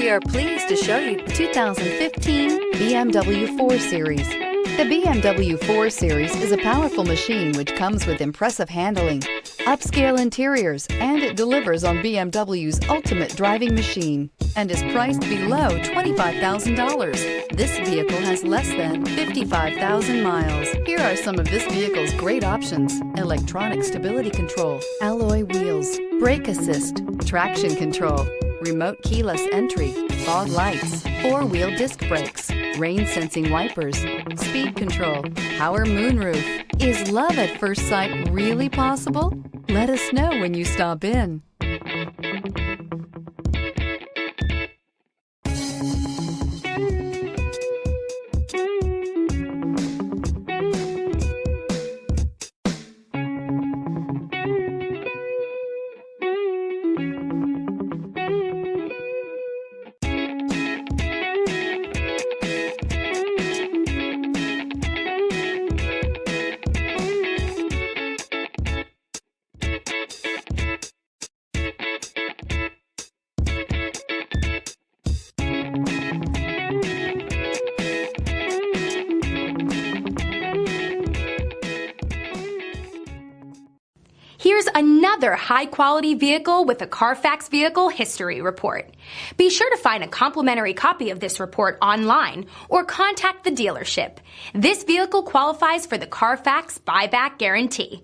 We are pleased to show you the 2015 BMW 4 Series. The BMW 4 Series is a powerful machine which comes with impressive handling, upscale interiors, and it delivers on BMW's ultimate driving machine and is priced below $25,000. This vehicle has less than 55,000 miles. Here are some of this vehicle's great options: electronic stability control, alloy wheels, brake assist, traction control, remote keyless entry, fog lights, four-wheel disc brakes, rain-sensing wipers, speed control, power moonroof. Is love at first sight really possible? Let us know when you stop in. Here's another high-quality vehicle with a Carfax Vehicle History Report. Be sure to find a complimentary copy of this report online or contact the dealership. This vehicle qualifies for the Carfax Buyback Guarantee.